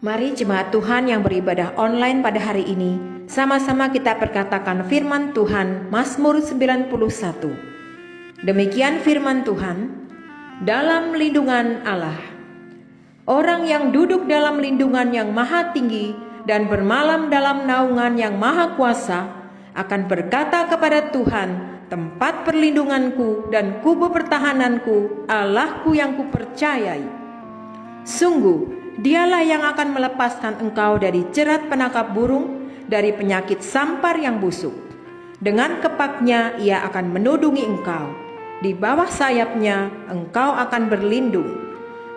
Mari jemaat Tuhan yang beribadah online pada hari ini, sama-sama kita perkatakan firman Tuhan Mazmur 91. Demikian firman Tuhan, dalam lindungan Allah. Orang yang duduk dalam lindungan yang maha tinggi dan bermalam dalam naungan yang maha kuasa akan berkata kepada Tuhan, tempat perlindunganku dan kubu pertahananku, Allahku yang kupercayai. Sungguh, Dialah yang akan melepaskan engkau dari jerat penangkap burung, dari penyakit sampar yang busuk. Dengan kepaknya ia akan menudungi engkau. Di bawah sayapnya engkau akan berlindung.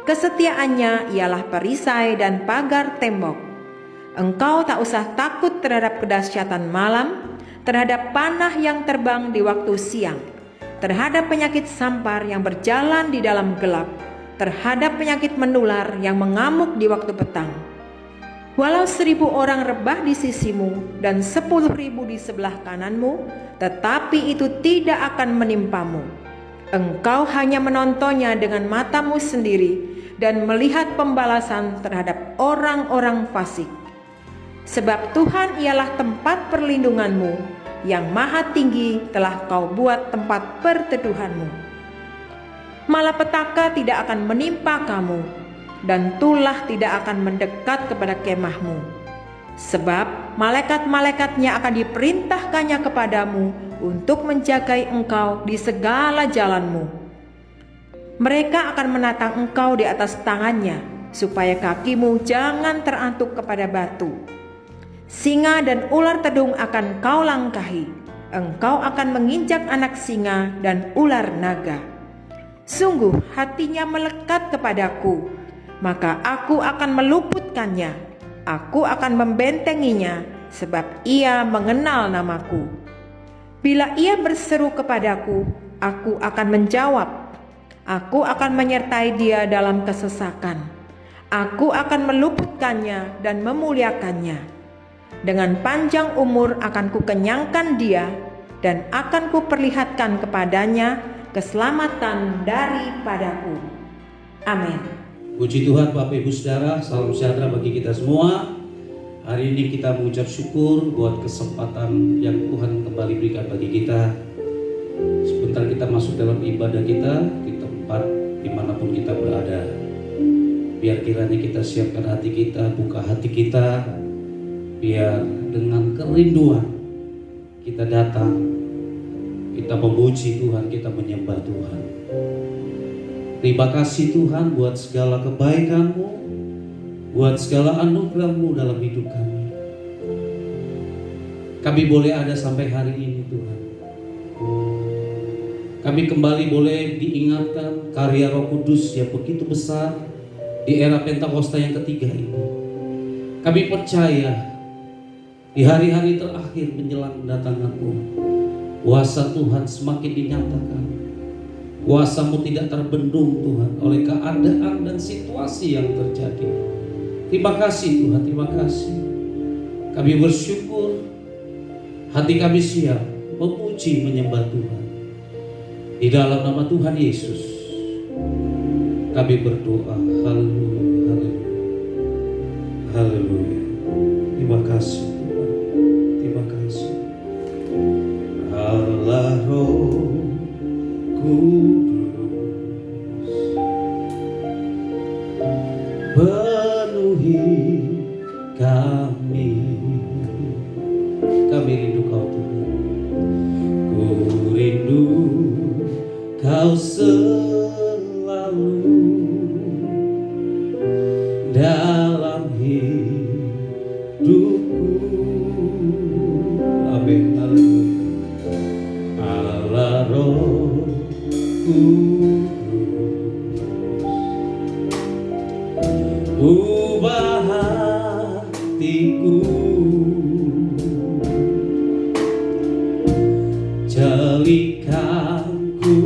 Kesetiaannya ialah perisai dan pagar tembok. Engkau tak usah takut terhadap kedahsyatan malam, terhadap panah yang terbang di waktu siang, terhadap penyakit sampar yang berjalan di dalam gelap, terhadap penyakit menular yang mengamuk di waktu petang. Walau 1.000 orang rebah di sisimu dan 10.000 di sebelah kananmu, tetapi itu tidak akan menimpamu. Engkau hanya menontonnya dengan matamu sendiri dan melihat pembalasan terhadap orang-orang fasik. Sebab Tuhan ialah tempat perlindunganmu, yang maha tinggi telah kau buat tempat perteduhanmu. Malapetaka tidak akan menimpa kamu, dan tulah tidak akan mendekat kepada kemahmu. Sebab malaikat-malaikatnya akan diperintahkannya kepadamu untuk menjagai engkau di segala jalanmu. Mereka akan menatang engkau di atas tangannya, supaya kakimu jangan terantuk kepada batu. Singa dan ular tedung akan kau langkahi, engkau akan menginjak anak singa dan ular naga. Sungguh hatinya melekat kepadaku, maka aku akan meluputkannya. Aku akan membentenginya, sebab ia mengenal namaku. Bila ia berseru kepadaku, aku akan menjawab. Aku akan menyertai dia dalam kesesakan. Aku akan meluputkannya dan memuliakannya. Dengan panjang umur akan kukenyangkan dia, dan akan kuperlihatkan kepadanya keselamatan daripadaku. Amin. Puji Tuhan Bapak Ibu Saudara, salam sejahtera bagi kita semua. Hari ini kita mengucap syukur buat kesempatan yang Tuhan kembali berikan bagi kita. Sebentar kita masuk dalam ibadah kita di tempat dimanapun kita berada. Biar kiranya kita siapkan hati kita, buka hati kita, biar dengan kerinduan kita datang, kita memuji Tuhan, kita menyembah Tuhan. Terima kasih Tuhan buat segala kebaikan-Mu, buat segala anugerah-Mu dalam hidup kami. Kami boleh ada sampai hari ini Tuhan. Kami kembali boleh diingatkan karya Roh Kudus yang begitu besar di era Pentakosta yang ketiga ini. Kami percaya di hari-hari terakhir menjelang kedatangan-Mu, kuasa Tuhan semakin dinyatakan. Kuasa-Mu tidak terbendung Tuhan oleh keadaan dan situasi yang terjadi. Terima kasih Tuhan, terima kasih. Kami bersyukur, hati kami siap memuji menyembah Tuhan. Di dalam nama Tuhan Yesus kami berdoa. Haleluya, haleluya, haleluya. Terima kasih Tuhan, terima kasih. Allah Roh Kudus, penuhi kami. Kami rindu Kau Tuhan. Ku rindu Kau selalu dalam hidupku. Amin. Allah Roh Kudus, ubah hatiku, jalikanku,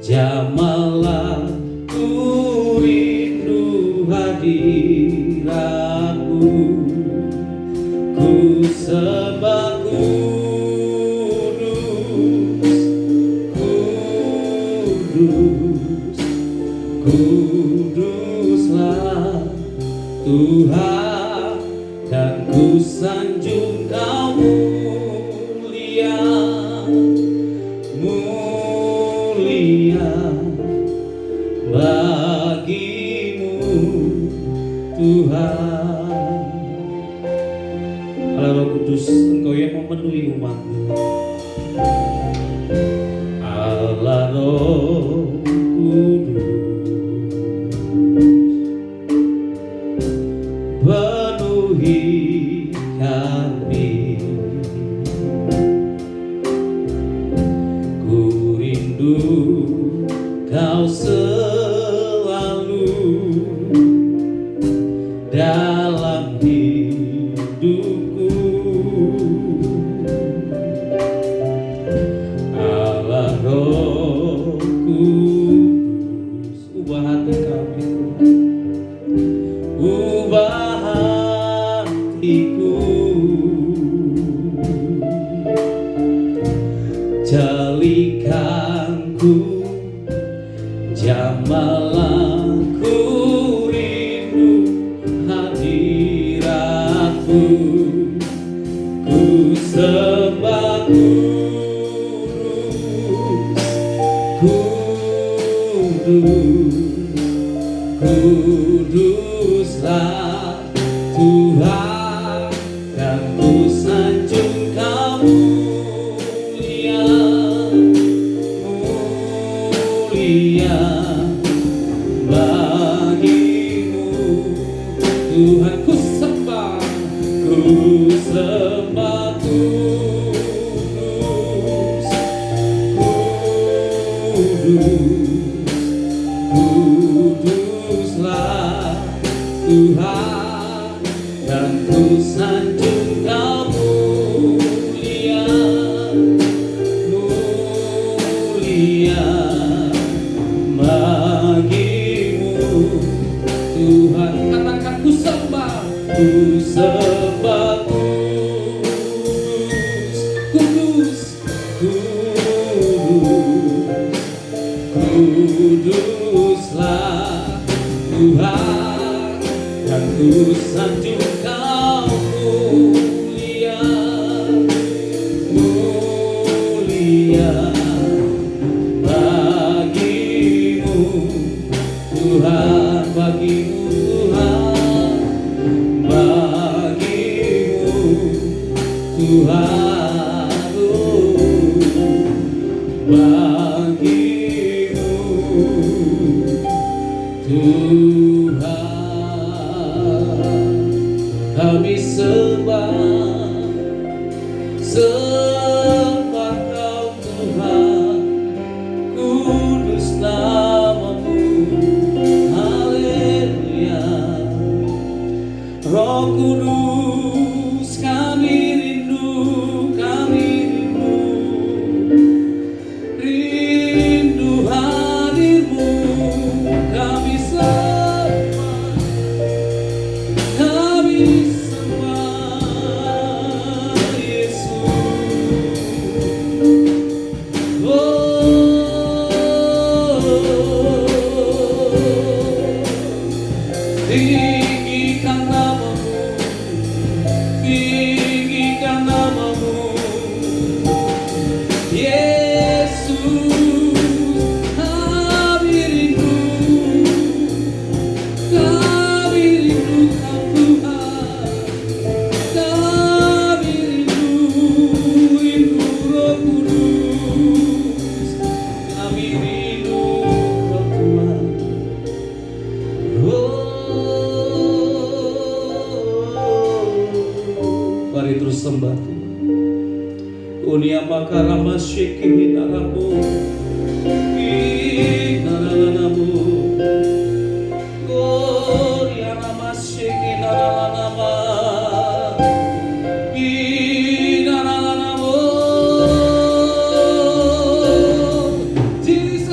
jamalah ku rindu hadiratmu, ku sembah kuduslah sanjung Kau mulia, mulia bagimu Tuhan. Allah Roh Kudus, Engkau yang memenuhi umat-Mu. Allah Roh Kudus, penuhi kami. Ku rindu Kau selalu dalam hidupku. Allah Roh Kudus, ubah hati kami, ubah hatiku, jalikanku jamalah ku rindu hadiratmu. Ku sembah kudus, kuduslah Tuhan, dan ku sanjung Kau mulia, mulia bagimu Tuhan. Ku sembah kudus, kuduslah Tuhan, dan ku sanjung Kau mulia, mulia bagimu Tuhan. Katakan ku sembah kudus, kudus, kuduslah Tuhan, dan ku sanjung Kau mulia, mulia bagimu Tuhan, bagimu Tuhan, bagimu Tuhan, bagimu Tuhan. Kami sembah, sembah Kau Tuhan, kudus nama-Mu, haleluya. Roh Kudus, kami rindu, rindu hadir-Mu. Kami sembah, Yesus. Tinggikan nama-Mu, tinggikan nama-Mu, Yesus. Kami rindu Kau Tuhan, kami rindu Roh Kudus, kami rindu Roh Tuhan. Mari terus sembah Tuhan. Unia makara masyiki hinaramu, hinaranamu, Goriana masyiki hinaranamu, hinaranamu. Jesus,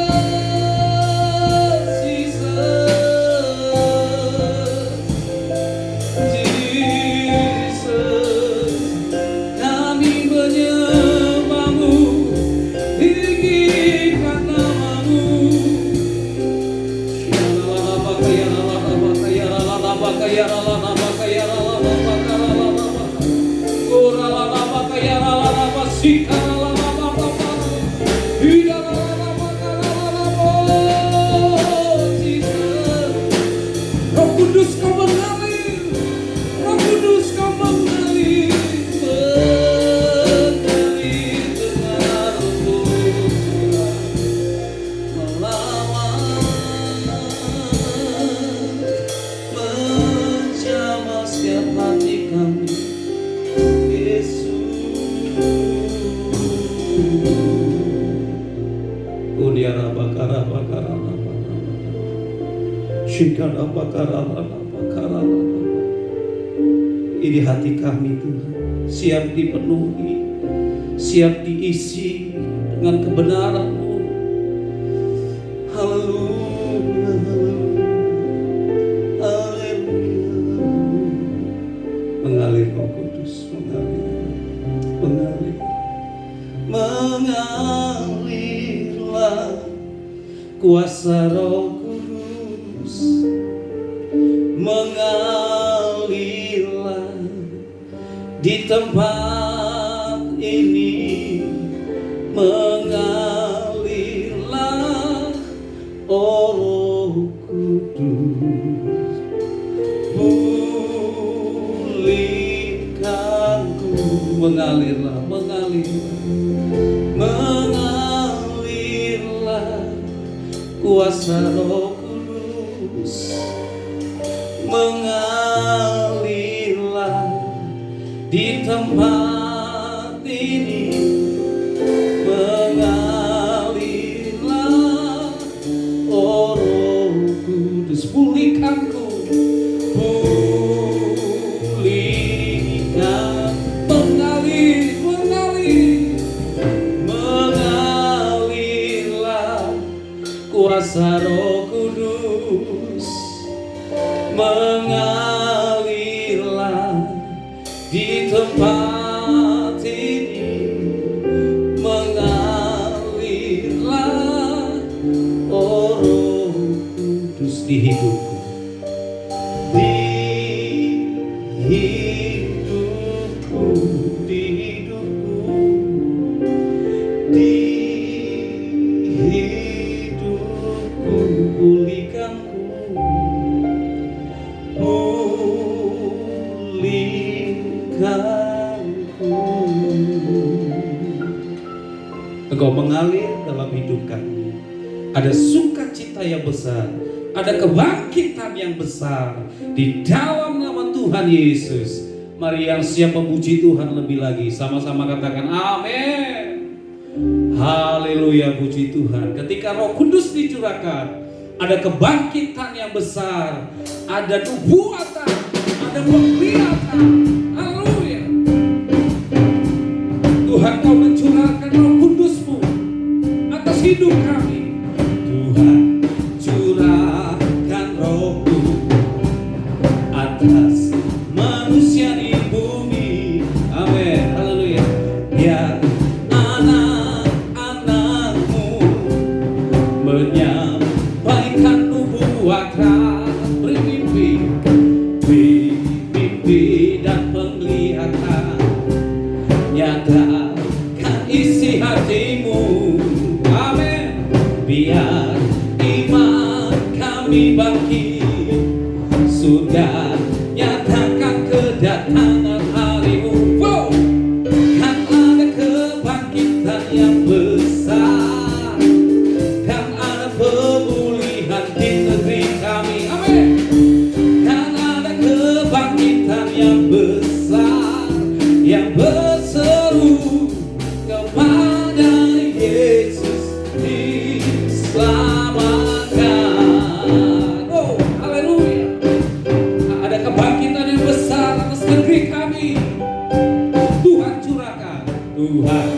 Jesus, kami menyembah-Mu tinggi. kami, Yesus. Uniara bakara bakara Shikara bakara bakara. Ini hati kami Tuhan, siap dipenuhi, siap diisi dengan kebenaran-Mu. Haleluya, haleluya. Mengalir Roh Kudus, mengalirlah kuasa Roh Kudus, mengalirlah di tempat ini, mengalirlah Roh Kudus, pulihkanku, mengalirlah, mengalirlah kuasa Roh Kudus, mengalirlah di tempat ini, mengalirlah Roh Kudus, pulihkanku, pulihkan, mengalirlah kuasa Roh Kudus, mengalirlah di tempat ini, mengalirlah Roh Kudus di hidupku, di hidupku, di hidupku, di hidupku, pulihkanku, pulihkanku. Engkau mengalir dalam hidup kami. Ada sukacita yang besar, ada kebangkitan yang besar di dalam nama Tuhan Yesus. Mari yang siap memuji Tuhan lebih lagi, sama-sama katakan amin. Haleluya, puji Tuhan. Ketika Roh Kudus dicurahkan, ada kebangkitan yang besar, ada nubuatan, ada penglihatan. Haleluya. Tuhan, Kau mencurahkan Roh Kudus-Mu atas hidup kami. Tuhan, curahkan Roh-Mu atas manusia di bumi. Amin. Haleluya. Biar anak-anak-Mu menyampaikan nubuatan, bermimpi, mimpi dan penglihatan, nyatakan isi hatimu. Amin. Biar iman kami bangkit, surga nyatakan kedatangan hari-Mu. Wow. Kan ada kebangkitan yang besar, kan ada pemulihan di negeri kami. Amin. Kan ada kebangkitan yang besar, yang berseru kepada Yesus diselamatkan. Oh, haleluya. Ada kebangkitan yang besar atas negeri kami. Tuhan curahkan, Tuhan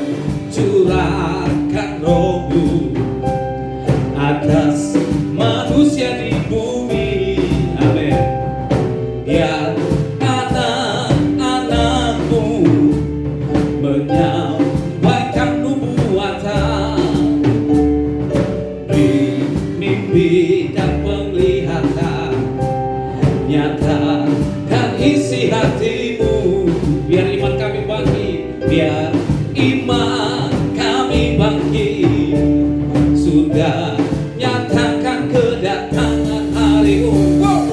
curahkan Roh-Mu atas manusia di bumi. Amin. Biar anak-anak-Mu menyampaikan nubuatan, mimpi dan penglihatan, nyatakan isi hatimu. Biar iman kami bangkit, biar iman kami bangkit, surga nyatakan kedatangan hari-Mu. Wow.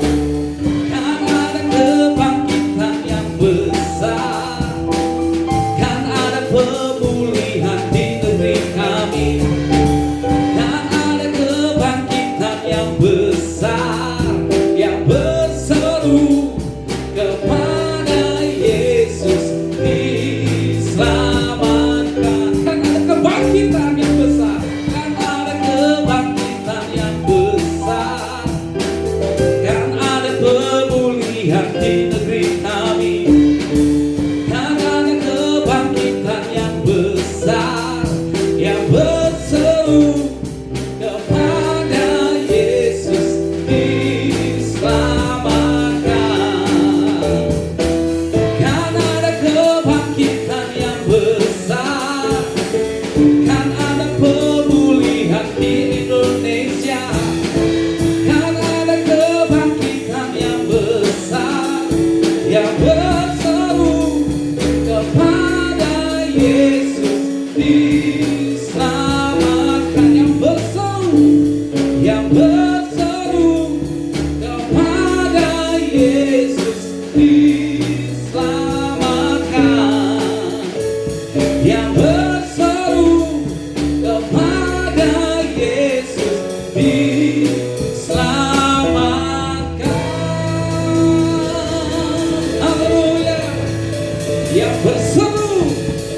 Kan ada kebangkitan yang besar, kan ada pemulihan di negeri kami, kan ada kebangkitan yang besar, yang berseru kepada yang berseru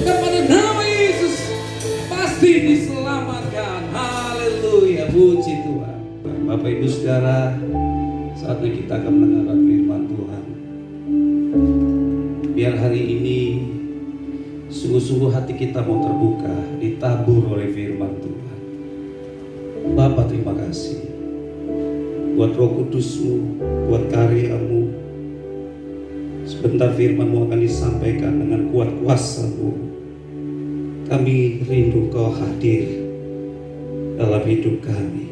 kepada nama Yesus pasti diselamatkan. Haleluya, puji Tuhan. Bapak Ibu Saudara, saatnya kita akan mendengarkan firman Tuhan. Biar hari ini sungguh-sungguh hati kita mau terbuka, ditabur oleh firman Tuhan. Bapa, terima kasih buat Roh Kudus-Mu, buat karya-Mu. Sebentar firman-Mu akan disampaikan dengan kuat kuasa-Mu. Kami rindu Kau hadir dalam hidup kami.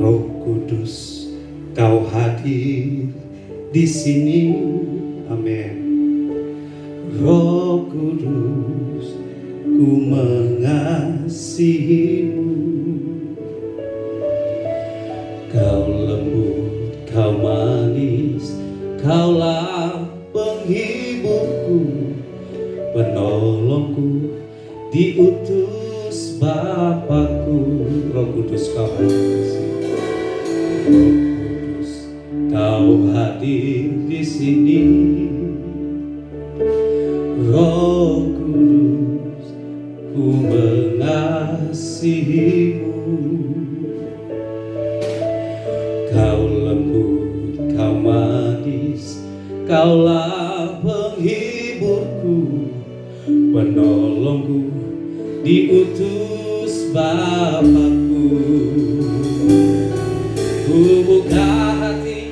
Roh Kudus, Kau hadir di sini. Amin. Roh Kudus, ku mengasihi-Mu. Kau lembut, Kau manis, Kaulah penghiburku, penolongku, diutus Bapakku. Roh Kudus, Kau hadir. Roh Kudus, Kau hadir di sini. Roh Kudus, ku mengasihi-Mu. Kau lembut, Kau manis, Kaulah penghiburku, penolongku, diutus Bapakku. Ku buka hati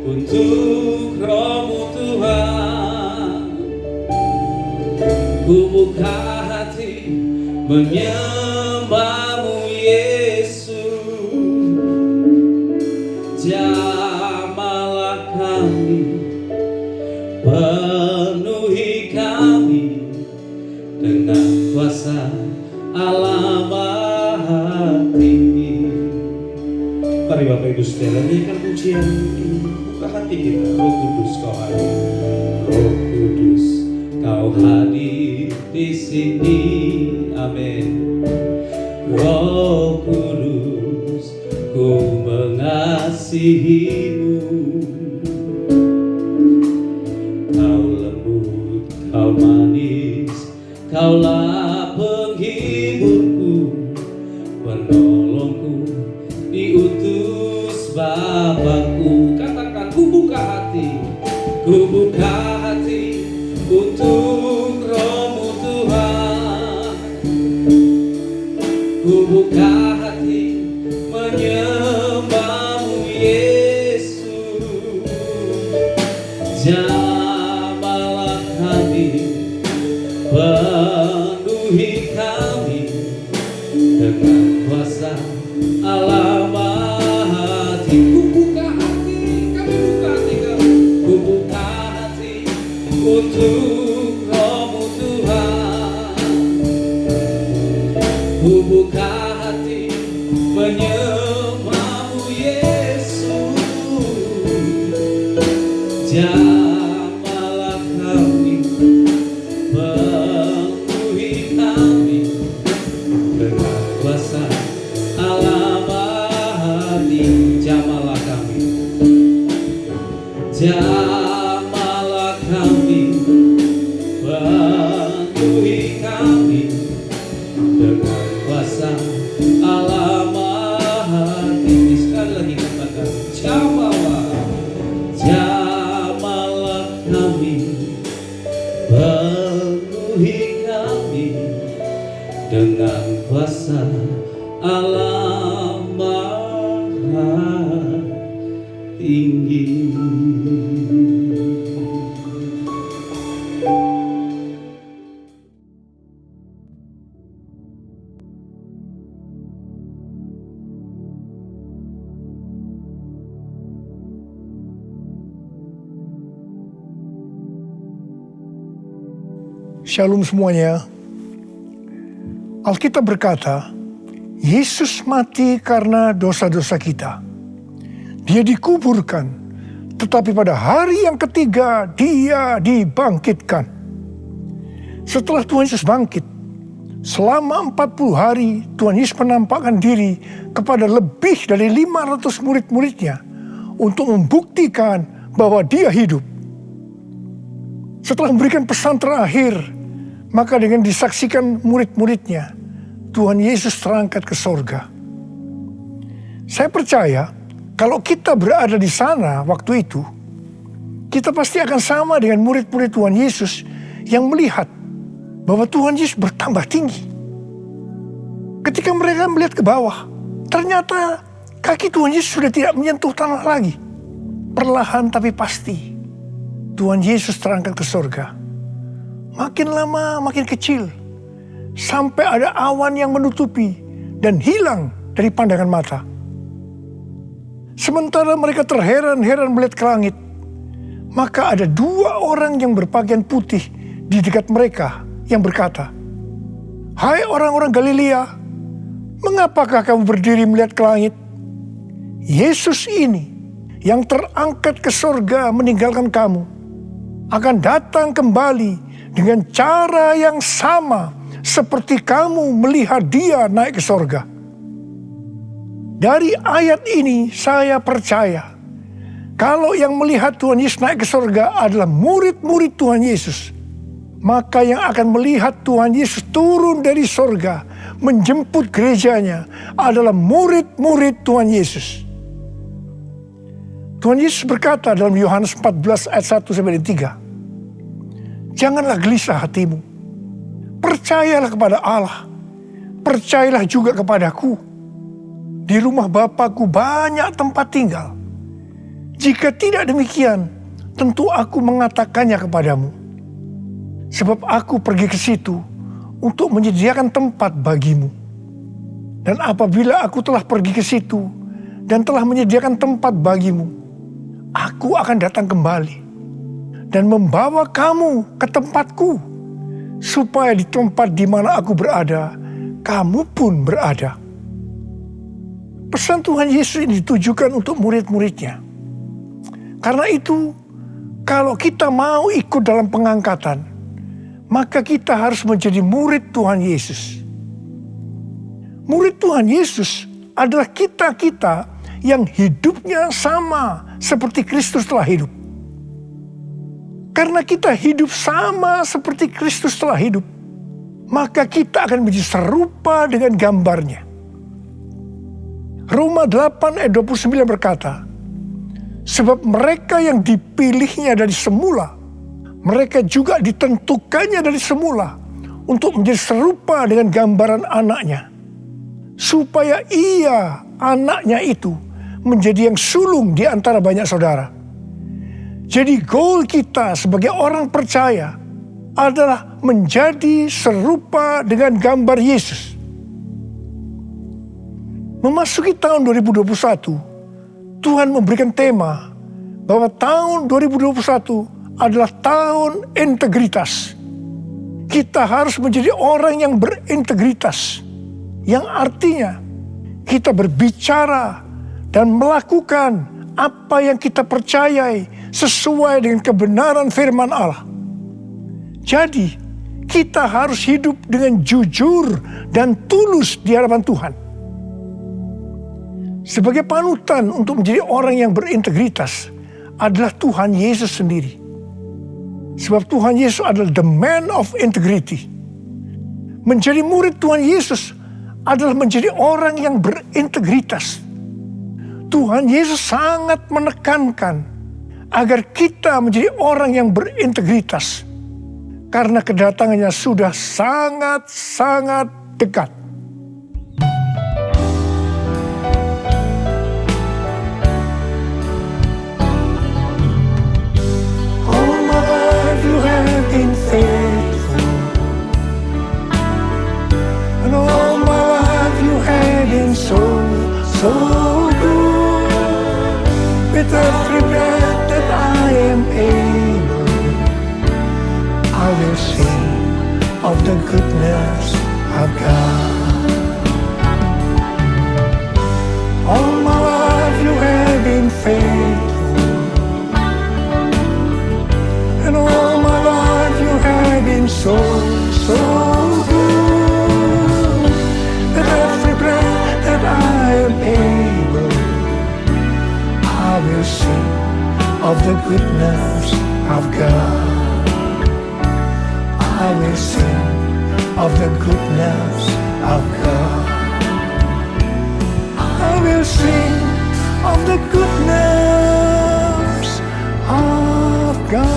untuk Roh-Mu Tuhan. Ku buka hati menyembah-Mu Yesus. Jamahlah kami, penuhi kami dengan kuasa Allah Maha Tinggi. Mari Bapak Ibu Saudara, nyanyikan pujian ini. Buka hati kita. Roh Kudus, Kau hadir. Roh Kudus, Kau hadir di sini. Amin. Roh Kudus, ku mengasihi-Mu. Kau lembut, Kau manis, Kaulah penghiburku, penolongku, diutus Bapakku. Katakan, ku buka hati, ku buka hati untuk Roh-Mu Tuhan. Ku buka hati menyembah-Mu Yesus. Jamahlah kami, penuhi kami dengan kuasa Allah Maha Tinggi. Ku buka hati, kami buka hati kami. Ku buka hati untuk Roh-Mu Tuhan. Ku buka hati menyembah-Mu Yesus. Jamahlah kami, penuhi kami dengan kuasa Allah Maha Tinggi. Jamahlah kami, jamahlah kami, penuhi kami dengan kuasa Allah Maha Tinggi. Sekali lagi katakan, jamahlah, jamahlah kami, penuhi kami dengan kuasa Allah Maha Tinggi. Shalom semuanya. Alkitab berkata, Yesus mati karena dosa-dosa kita. Dia dikuburkan, tetapi pada hari yang ketiga Dia dibangkitkan. Setelah Tuhan Yesus bangkit, selama 40 hari Tuhan Yesus menampakkan diri kepada lebih dari 500 murid-muridnya untuk membuktikan bahwa Dia hidup. Setelah memberikan pesan terakhir, maka dengan disaksikan murid-muridnya, Tuhan Yesus terangkat ke sorga. Saya percaya kalau kita berada di sana waktu itu, kita pasti akan sama dengan murid-murid Tuhan Yesus yang melihat bahwa Tuhan Yesus bertambah tinggi. Ketika mereka melihat ke bawah, ternyata kaki Tuhan Yesus sudah tidak menyentuh tanah lagi. Perlahan tapi pasti, Tuhan Yesus terangkat ke sorga. Makin lama makin kecil, sampai ada awan yang menutupi dan hilang dari pandangan mata. Sementara mereka terheran-heran melihat ke langit, maka ada 2 orang yang berpakaian putih di dekat mereka yang berkata, "Hai orang-orang Galilea, mengapakah kamu berdiri melihat ke langit? Yesus ini yang terangkat ke sorga meninggalkan kamu, akan datang kembali dengan cara yang sama seperti kamu melihat dia naik ke sorga." Dari ayat ini saya percaya kalau yang melihat Tuhan Yesus naik ke sorga adalah murid-murid Tuhan Yesus, maka yang akan melihat Tuhan Yesus turun dari sorga menjemput gerejanya adalah murid-murid Tuhan Yesus. Tuhan Yesus berkata dalam Yohanes 14 ayat 1-3, "Janganlah gelisah hatimu, percayalah kepada Allah, percayalah juga kepadaku. Di rumah Bapa-Ku banyak tempat tinggal. Jika tidak demikian, tentu Aku mengatakannya kepadamu. Sebab Aku pergi ke situ untuk menyediakan tempat bagimu. Dan apabila Aku telah pergi ke situ dan telah menyediakan tempat bagimu, Aku akan datang kembali dan membawa kamu ke tempatku, supaya di tempat di mana Aku berada, kamu pun berada." Pesan Tuhan Yesus ini ditujukan untuk murid-muridnya. Karena itu, kalau kita mau ikut dalam pengangkatan, maka kita harus menjadi murid Tuhan Yesus. Murid Tuhan Yesus adalah kita-kita yang hidupnya sama seperti Kristus telah hidup. Karena kita hidup sama seperti Kristus telah hidup, maka kita akan menjadi serupa dengan gambarnya. Roma 8 ayat 29 berkata, "Sebab mereka yang dipilihnya dari semula, mereka juga ditentukannya dari semula untuk menjadi serupa dengan gambaran anaknya, supaya ia, anaknya itu, menjadi yang sulung di antara banyak saudara." Jadi goal kita sebagai orang percaya adalah menjadi serupa dengan gambar Yesus. Memasuki tahun 2021, Tuhan memberikan tema bahwa tahun 2021 adalah tahun integritas. Kita harus menjadi orang yang berintegritas, yang artinya kita berbicara dan melakukan apa yang kita percayai sesuai dengan kebenaran firman Allah. Jadi, kita harus hidup dengan jujur dan tulus di hadapan Tuhan. Sebagai panutan untuk menjadi orang yang berintegritas adalah Tuhan Yesus sendiri. Sebab Tuhan Yesus adalah the man of integrity. Menjadi murid Tuhan Yesus adalah menjadi orang yang berintegritas. Tuhan Yesus sangat menekankan agar kita menjadi orang yang berintegritas, karena kedatangannya sudah sangat-sangat dekat. So good, with every breath that I am able, I will sing of the goodness of God. All my life you have been faithful, and all my life you have been so good. With every breath that I am able, I will sing of the goodness of God. will sing of the goodness of God. I will sing of the goodness of God.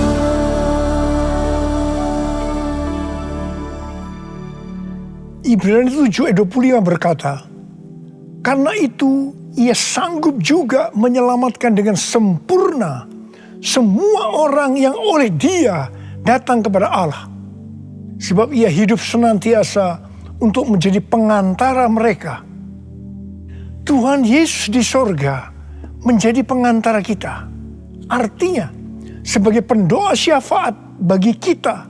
Ibrani 7 ayat 25 berkata, karena itu ia sanggup juga menyelamatkan dengan sempurna semua orang yang oleh Dia datang kepada Allah. Sebab ia hidup senantiasa untuk menjadi pengantara mereka. Tuhan Yesus di sorga menjadi pengantara kita. Artinya, sebagai pendoa syafaat bagi kita,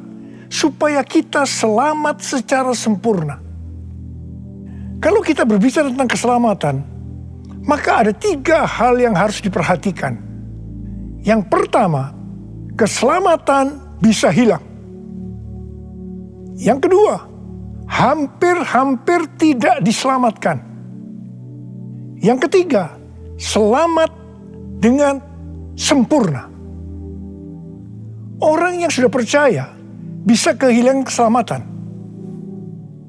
supaya kita selamat secara sempurna. Kalau kita berbicara tentang keselamatan, maka ada 3 hal yang harus diperhatikan. Yang pertama, keselamatan bisa hilang. Yang kedua, hampir-hampir tidak diselamatkan. Yang ketiga, selamat dengan sempurna. Orang yang sudah percaya bisa kehilangan keselamatan.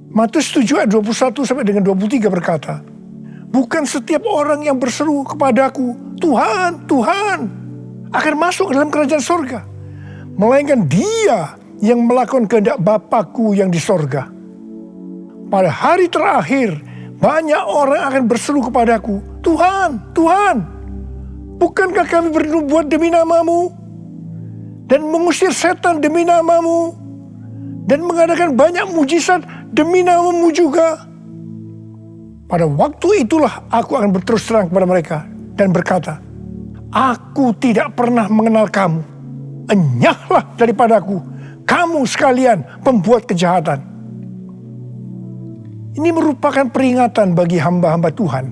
Matius 7 ayat 21 sampai dengan 23 berkata, bukan setiap orang yang berseru kepadaku, Tuhan, Tuhan, akan masuk ke dalam kerajaan sorga, melainkan dia yang melakukan kehendak Bapa-Ku yang di sorga. Pada hari terakhir, banyak orang akan berseru kepadaku, Tuhan, Tuhan, bukankah kami bernubuat demi nama-Mu, dan mengusir setan demi nama-Mu, dan mengadakan banyak mujizat demi nama-Mu juga? Pada waktu itulah aku akan berterus terang kepada mereka dan berkata, aku tidak pernah mengenal kamu. Enyahlah daripadaku, kamu sekalian pembuat kejahatan. Ini merupakan peringatan bagi hamba-hamba Tuhan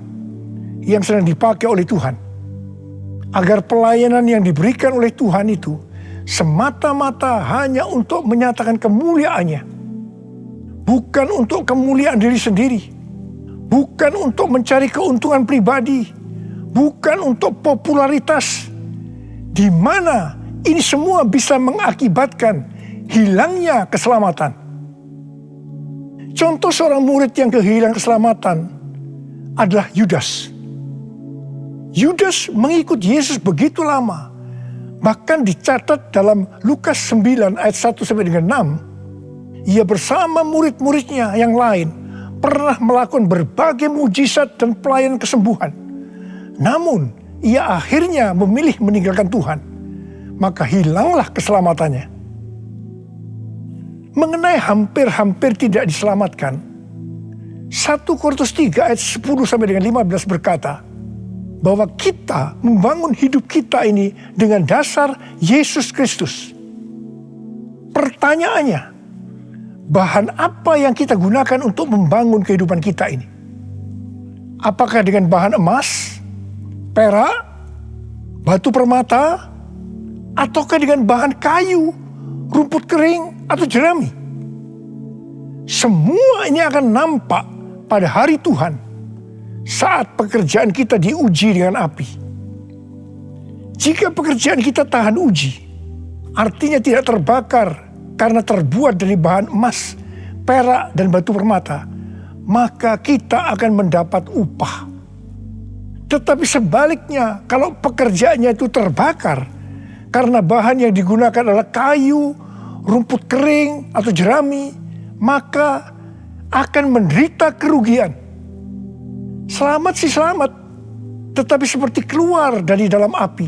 yang sedang dipakai oleh Tuhan, agar pelayanan yang diberikan oleh Tuhan itu semata-mata hanya untuk menyatakan kemuliaannya, bukan untuk kemuliaan diri sendiri, bukan untuk mencari keuntungan pribadi, bukan untuk popularitas, di mana ini semua bisa mengakibatkan hilangnya keselamatan. Contoh seorang murid yang kehilangan keselamatan adalah Yudas. Yudas mengikut Yesus begitu lama, bahkan dicatat dalam Lukas 9 ayat 1 sampai dengan 6, ia bersama murid-muridnya yang lain pernah melakukan berbagai mujizat dan pelayanan kesembuhan. Namun, ia akhirnya memilih meninggalkan Tuhan, maka hilanglah keselamatannya. Mengenai hampir-hampir tidak diselamatkan, 1 Korintus 3 ayat 10 sampai dengan 15 berkata, bahwa kita membangun hidup kita ini dengan dasar Yesus Kristus. Pertanyaannya, bahan apa yang kita gunakan untuk membangun kehidupan kita ini? Apakah dengan bahan emas, perak, batu permata, ataukah dengan bahan kayu, rumput kering, atau jerami? Semua ini akan nampak pada hari Tuhan saat pekerjaan kita diuji dengan api. Jika pekerjaan kita tahan uji, artinya tidak terbakar karena terbuat dari bahan emas, perak, dan batu permata, maka kita akan mendapat upah. Tetapi sebaliknya, kalau pekerjaannya itu terbakar karena bahan yang digunakan adalah kayu, rumput kering, atau jerami, maka akan menderita kerugian. Selamat sih selamat, tetapi seperti keluar dari dalam api.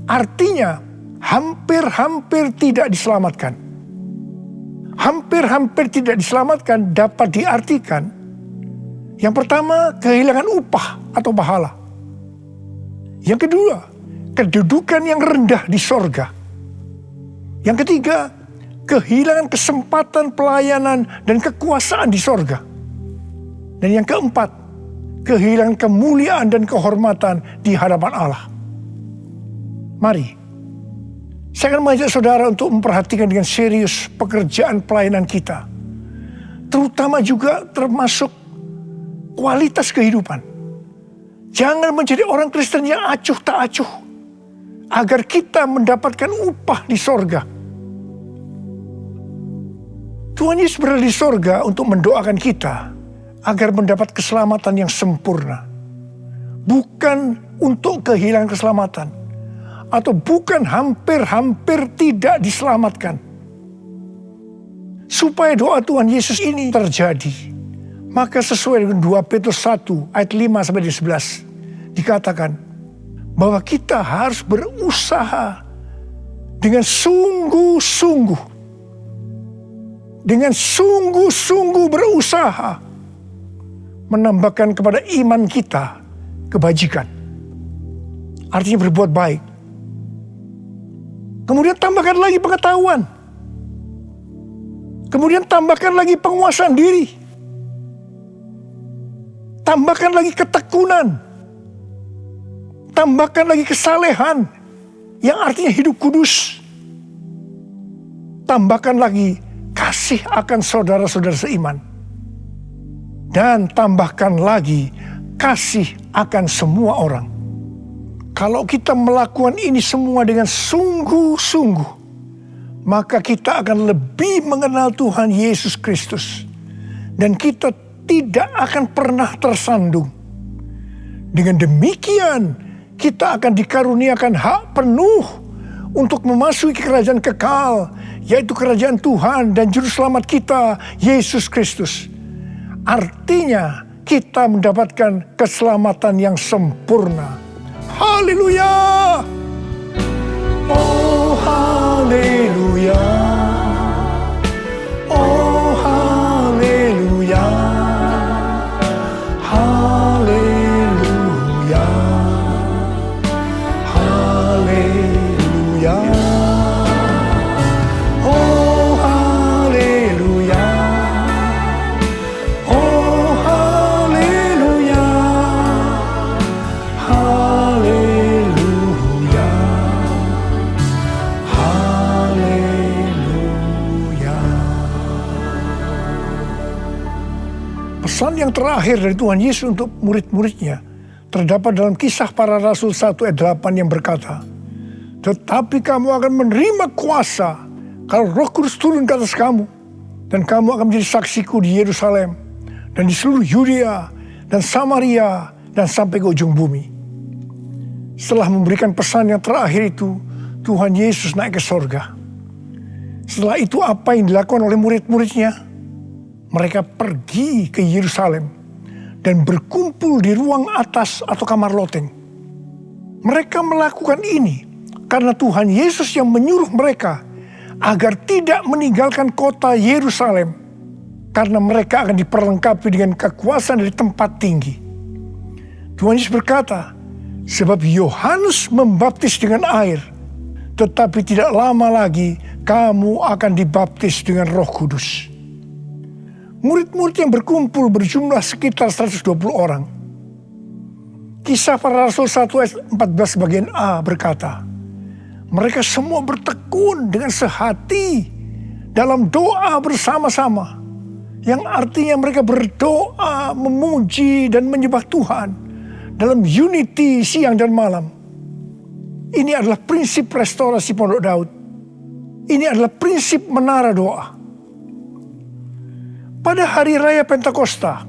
Artinya, hampir-hampir tidak diselamatkan. Hampir-hampir tidak diselamatkan dapat diartikan, yang pertama, kehilangan upah atau pahala. Yang kedua, kedudukan yang rendah di sorga. Yang ketiga, kehilangan kesempatan pelayanan dan kekuasaan di sorga. Dan yang keempat, kehilangan kemuliaan dan kehormatan di hadapan Allah. Mari, saya akan mengajak saudara untuk memperhatikan dengan serius pekerjaan pelayanan kita. Terutama juga termasuk kualitas kehidupan. Jangan menjadi orang Kristen yang acuh tak acuh, agar kita mendapatkan upah di sorga. Tuhan Yesus berada di sorga untuk mendoakan kita agar mendapat keselamatan yang sempurna. Bukan untuk kehilangan keselamatan. Atau bukan hampir-hampir tidak diselamatkan. Supaya doa Tuhan Yesus ini terjadi, maka sesuai dengan 2 Petrus 1 ayat 5-11 dikatakan bahwa kita harus berusaha dengan sungguh-sungguh. Dengan sungguh-sungguh berusaha menambahkan kepada iman kita kebajikan. Artinya berbuat baik. Kemudian tambahkan lagi pengetahuan. Kemudian tambahkan lagi penguasaan diri. Tambahkan lagi ketekunan. Tambahkan lagi kesalehan yang artinya hidup kudus. Tambahkan lagi kasih akan saudara-saudara seiman. Dan tambahkan lagi kasih akan semua orang. Kalau kita melakukan ini semua dengan sungguh-sungguh, maka kita akan lebih mengenal Tuhan Yesus Kristus. Dan kita tidak akan pernah tersandung. Dengan demikian, kita akan dikaruniakan hak penuh untuk memasuki kerajaan kekal, yaitu kerajaan Tuhan dan Juru Selamat kita, Yesus Kristus. Artinya, kita mendapatkan keselamatan yang sempurna. Haleluya! Oh, haleluya! Oh, haleluya! Haleluya! Haleluya! Oh, haleluya! Oh, haleluya! Haleluya! Haleluya! Pesan yang terakhir dari Tuhan Yesus untuk murid-muridnya terdapat dalam Kisah Para Rasul 1 ayat 8 yang berkata, "Tetapi kamu akan menerima kuasa kalau Roh Kudus turun ke atas kamu, dan kamu akan menjadi saksiku di Yerusalem dan di seluruh Yudea dan Samaria dan sampai ke ujung bumi." Setelah memberikan pesan yang terakhir itu, Tuhan Yesus naik ke sorga. Setelah itu apa yang dilakukan oleh murid-muridnya? Mereka pergi ke Yerusalem dan berkumpul di ruang atas atau kamar loteng. Mereka melakukan ini karena Tuhan Yesus yang menyuruh mereka agar tidak meninggalkan kota Yerusalem, karena mereka akan diperlengkapi dengan kekuasaan dari tempat tinggi. Tuhan Yesus berkata, "Sebab Yohanes membaptis dengan air, tetapi tidak lama lagi kamu akan dibaptis dengan Roh Kudus." Murid-murid yang berkumpul berjumlah sekitar 120 orang. Kisah Para Rasul 1 ayat 14 bagian A berkata, mereka semua bertekun dengan sehati dalam doa bersama-sama. Yang artinya mereka berdoa, memuji dan menyembah Tuhan dalam unity siang dan malam. Ini adalah prinsip restorasi Pondok Daud. Ini adalah prinsip menara doa. Pada hari raya Pentakosta,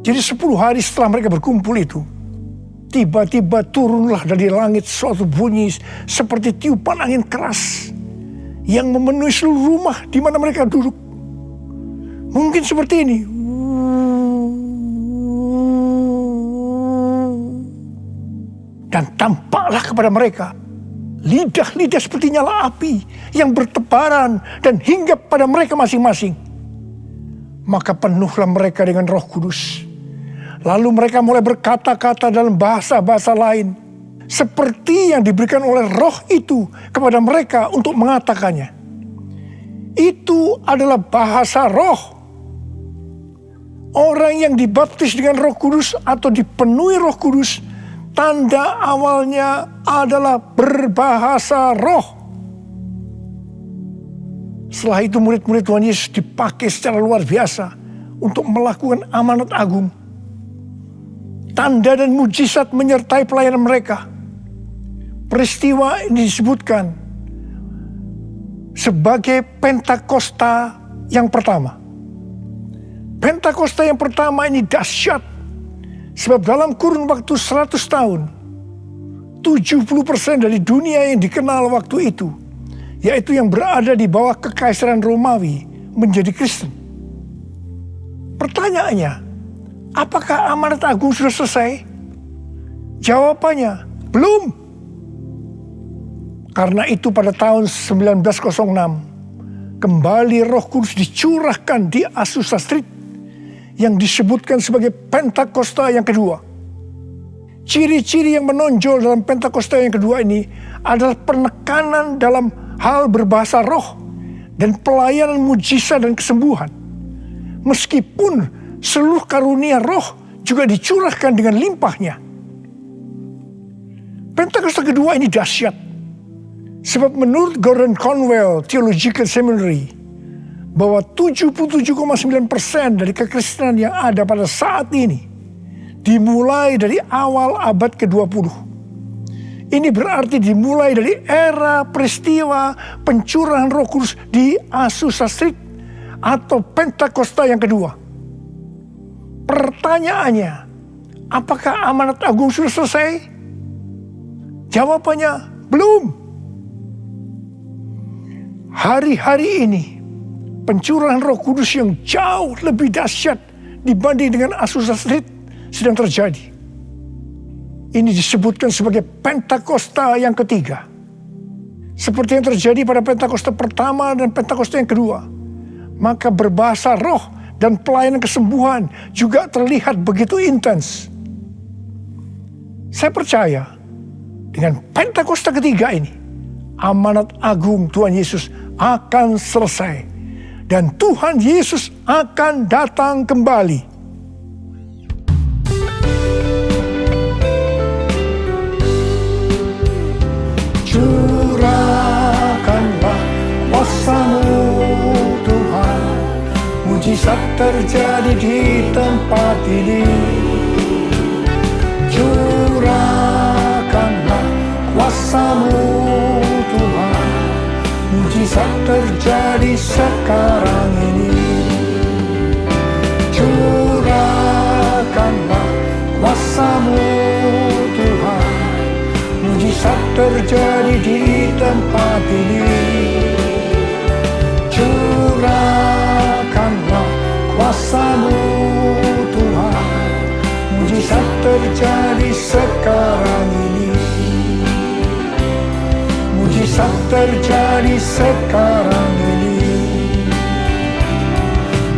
jadi 10 hari setelah mereka berkumpul itu, tiba-tiba turunlah dari langit suatu bunyi seperti tiupan angin keras yang memenuhi seluruh rumah di mana mereka duduk. Mungkin seperti ini. Dan tampaklah kepada mereka lidah-lidah seperti nyala api yang bertebaran dan hinggap pada mereka masing-masing. Maka penuhlah mereka dengan Roh Kudus. Lalu mereka mulai berkata-kata dalam bahasa-bahasa lain, seperti yang diberikan oleh Roh itu kepada mereka untuk mengatakannya. Itu adalah bahasa Roh. Orang yang dibaptis dengan Roh Kudus atau dipenuhi Roh Kudus, tanda awalnya adalah berbahasa Roh. Setelah itu murid-murid Tuhan Yesus dipakai secara luar biasa untuk melakukan amanat agung. Tanda dan mujizat menyertai pelayanan mereka. Peristiwa ini disebutkan sebagai Pentakosta yang pertama. Pentakosta yang pertama ini dahsyat. Sebab dalam kurun waktu 100 tahun, 70% dari dunia yang dikenal waktu itu, yaitu yang berada di bawah kekaisaran Romawi, menjadi Kristen. Pertanyaannya, apakah amanat agung sudah selesai? Jawabannya, belum. Karena itu pada tahun 1906, kembali Roh Kudus dicurahkan di Azusa Street yang disebutkan sebagai Pentakosta yang kedua. Ciri-ciri yang menonjol dalam Pentakosta yang kedua ini adalah penekanan dalam hal berbahasa roh dan pelayanan mujizat dan kesembuhan. Meskipun seluruh karunia roh juga dicurahkan dengan limpahnya. Pentakosta kedua ini dahsyat. Sebab menurut Gordon Conwell Theological Seminary, bahwa 77,9% dari kekristenan yang ada pada saat ini dimulai dari awal abad ke-20. Ini berarti dimulai dari era peristiwa pencurahan Roh Kudus di Azusa Street atau Pentakosta yang kedua. Pertanyaannya, apakah amanat agung sudah selesai? Jawabannya, belum. Hari-hari ini pencurahan Roh Kudus yang jauh lebih dahsyat dibanding dengan Azusa Street sedang terjadi. Ini disebutkan sebagai Pentakosta yang ketiga. Seperti yang terjadi pada Pentakosta pertama dan Pentakosta yang kedua. Maka berbahasa roh dan pelayanan kesembuhan juga terlihat begitu intens. Saya percaya dengan Pentakosta ketiga ini, amanat agung Tuhan Yesus akan selesai. Dan Tuhan Yesus akan datang kembali. Curahkanlah kuasa-Mu Tuhan, mujizat terjadi di tempat ini. Curahkanlah kuasa-Mu Tuhan, mujizat terjadi sekarang ini. Curahkanlah kuasa-Mu Tuhan, mujizat terjadi di tempat ini. Curahkanlah kuasa-Mu Tuhan, mujizat terjadi sekarang ini. Mujizat terjadi sekarang ini.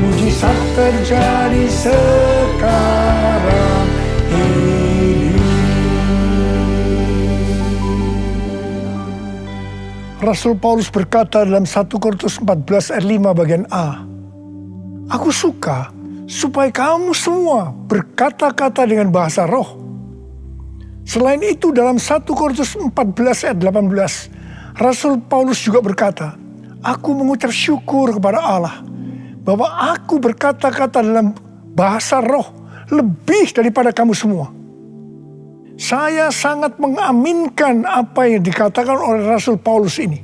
Mujizat terjadi sekarang ini. Rasul Paulus berkata dalam 1 Korintus 14 ayat 5 bagian A, "Aku suka supaya kamu semua berkata-kata dengan bahasa roh." Selain itu dalam 1 Korintus 14 ayat 18, Rasul Paulus juga berkata, "Aku mengucap syukur kepada Allah bahwa aku berkata-kata dalam bahasa roh lebih daripada kamu semua." Saya sangat mengaminkan apa yang dikatakan oleh Rasul Paulus ini.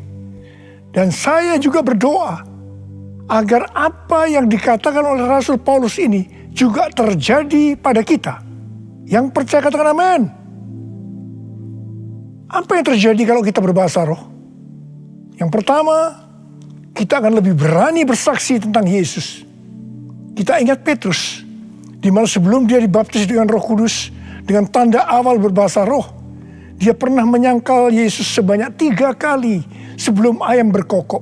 Dan saya juga berdoa agar apa yang dikatakan oleh Rasul Paulus ini juga terjadi pada kita. Yang percaya katakan amin. Apa yang terjadi kalau kita berbahasa roh? Yang pertama, kita akan lebih berani bersaksi tentang Yesus. Kita ingat Petrus, di mana sebelum dia dibaptis dengan Roh Kudus, dengan tanda awal berbahasa roh, dia pernah menyangkal Yesus sebanyak 3 kali sebelum ayam berkokok.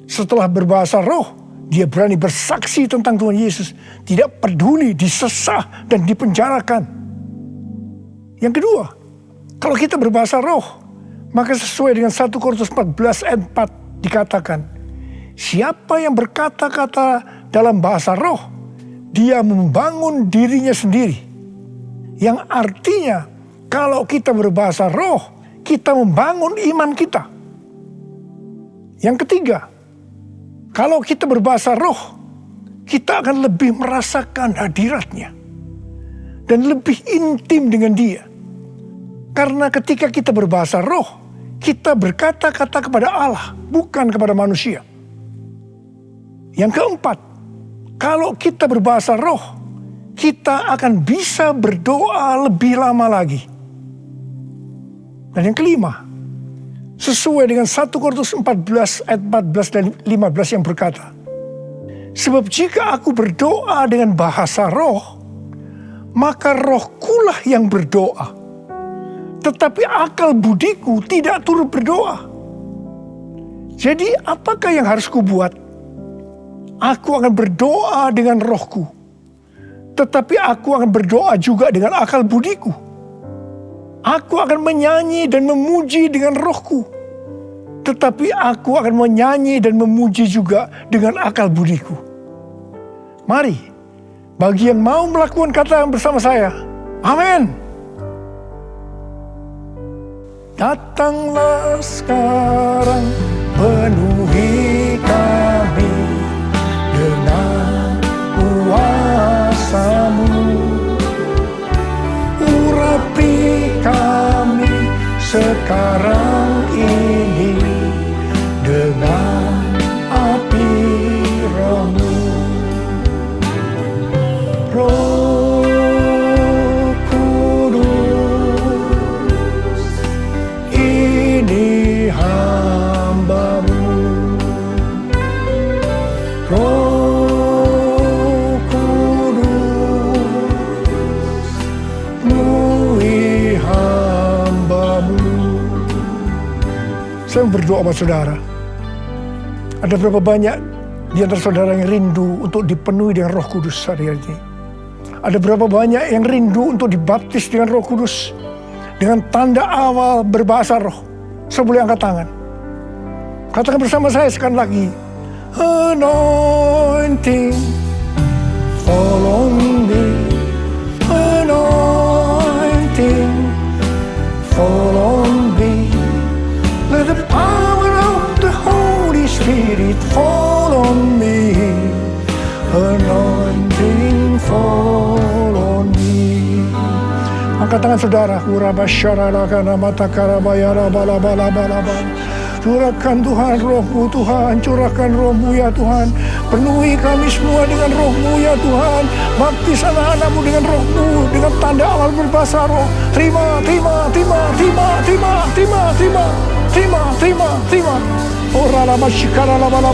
Setelah berbahasa roh, dia berani bersaksi tentang Tuhan Yesus, tidak peduli disesah dan dipenjarakan. Yang kedua, kalau kita berbahasa roh, maka sesuai dengan 1 Korintus 14 ayat 4 dikatakan, siapa yang berkata-kata dalam bahasa roh, dia membangun dirinya sendiri. Yang artinya, kalau kita berbahasa roh, kita membangun iman kita. Yang ketiga, kalau kita berbahasa roh, kita akan lebih merasakan hadiratnya. Dan lebih intim dengan dia. Karena ketika kita berbahasa roh, kita berkata-kata kepada Allah, bukan kepada manusia. Yang keempat, kalau kita berbahasa roh, kita akan bisa berdoa lebih lama lagi. Dan yang kelima, sesuai dengan 1 Korintus 14 ayat 14 dan 15 yang berkata, sebab jika aku berdoa dengan bahasa roh, maka rohkulah yang berdoa. Tetapi akal budiku tidak turut berdoa. Jadi apakah yang harus kubuat? Aku akan berdoa dengan rohku. Tetapi aku akan berdoa juga dengan akal budiku. Aku akan menyanyi dan memuji dengan rohku. Tetapi aku akan menyanyi dan memuji juga dengan akal budiku. Mari, bagi yang mau melakukan kata bersama saya, amin. Datanglah sekarang, penuhi kami dengan kuasa-Mu. Urapi kami sekarang ini dengan api Roh-Mu. Roh Kudus, ini hamba-Mu. Roh Kudus, penuhi hamba-Mu. Saya berdoa buat saudara. Ada berapa banyak di antara saudara yang rindu untuk dipenuhi dengan Roh Kudus hari ini? Ada berapa banyak yang rindu untuk dibaptis dengan Roh Kudus? Dengan tanda awal berbahasa roh. Saya boleh angkat tangan. Katakan bersama saya sekali lagi. Anointing, fall on me. Anointing, fall on me. Let the power of the Holy Spirit fall on me. Anointing, fall on me. Angkat tangan saudara. Urabasyaralakana matakarabayara balabalabala. Curahkan Tuhan Roh-Mu Tuhan, curahkan Roh-Mu ya Tuhan. Penuhi kami semua dengan Roh-Mu ya Tuhan. Baptis anak-anak-Mu dengan Roh-Mu, dengan tanda awal berbahasa roh. Terima. Ora la masyikara la bala.